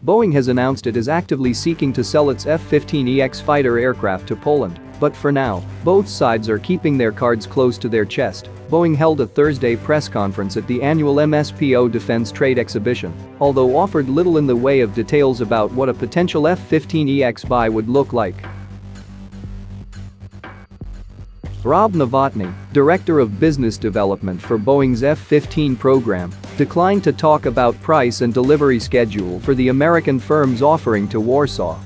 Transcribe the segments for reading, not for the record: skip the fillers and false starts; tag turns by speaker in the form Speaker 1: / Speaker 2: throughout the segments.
Speaker 1: Boeing has announced it is actively seeking to sell its F-15EX fighter aircraft to Poland, but for now, both sides are keeping their cards close to their chest. Boeing held a Thursday press conference at the annual MSPO Defense Trade Exhibition, although offered little in the way of details about what a potential F-15EX buy would look like. Rob Novotny, director of business development for Boeing's F-15 program, declined to talk about price and delivery schedule for the American firm's offering to Warsaw.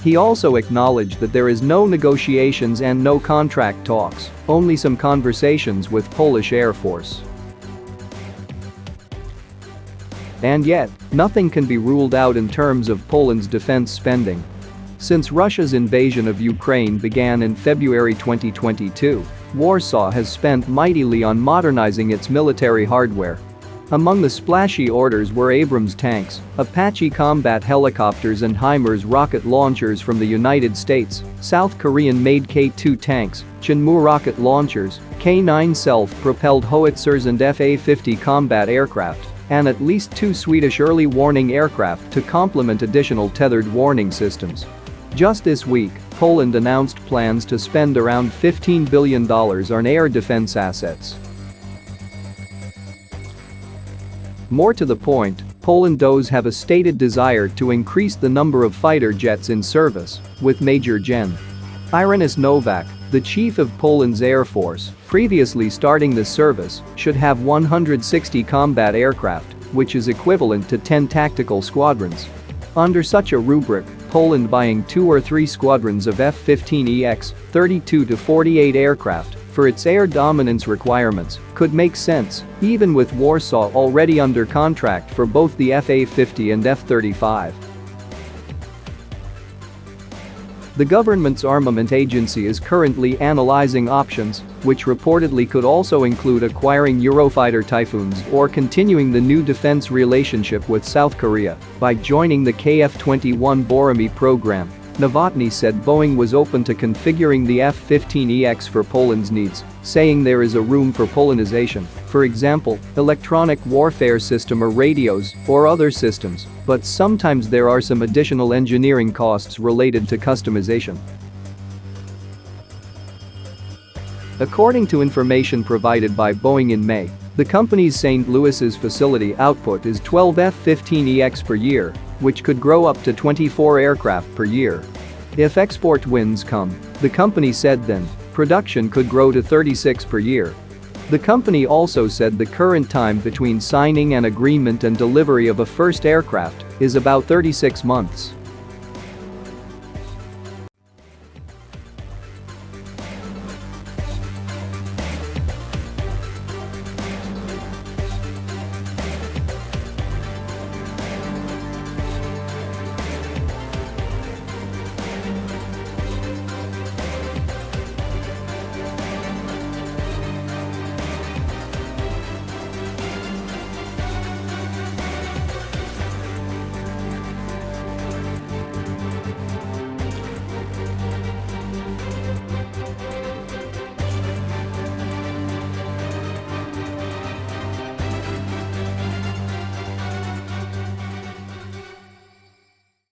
Speaker 1: He also acknowledged that there is no negotiations and no contract talks, only some conversations with Polish Air Force. And yet, nothing can be ruled out in terms of Poland's defense spending. Since Russia's invasion of Ukraine began in February 2022, Warsaw has spent mightily on modernizing its military hardware. Among the splashy orders were Abrams tanks, Apache combat helicopters and HIMARS rocket launchers from the United States, South Korean-made K-2 tanks, Chunmoo rocket launchers, K-9 self-propelled howitzers and Fa-50 combat aircraft, and at least 2 Swedish early warning aircraft to complement additional tethered warning systems. Just this week, Poland announced plans to spend around $15 billion on air defense assets. More to the point, Poland does have a stated desire to increase the number of fighter jets in service, with Major Gen. Irenis Nowak, the chief of Poland's Air Force, previously starting the service, should have 160 combat aircraft, which is equivalent to 10 tactical squadrons. Under such a rubric, Poland buying 2 or 3 squadrons of F-15EX, 32 to 48 aircraft, for its air dominance requirements, could make sense, even with Warsaw already under contract for both the F-A-50 and F-35. The government's armament agency is currently analyzing options, which reportedly could also include acquiring Eurofighter Typhoons or continuing the new defense relationship with South Korea by joining the KF-21 Borami program. Novotny said Boeing was open to configuring the F-15EX for Poland's needs, saying there is a room for Polonization, for example, electronic warfare system or radios or other systems, but sometimes there are some additional engineering costs related to customization. According to information provided by Boeing in May, the company's St. Louis's facility output is 12 F-15EX per year, which could grow up to 24 aircraft per year. If export wins come, the company said, then production could grow to 36 per year. The company also said the current time between signing an agreement and delivery of a first aircraft is about 36 months.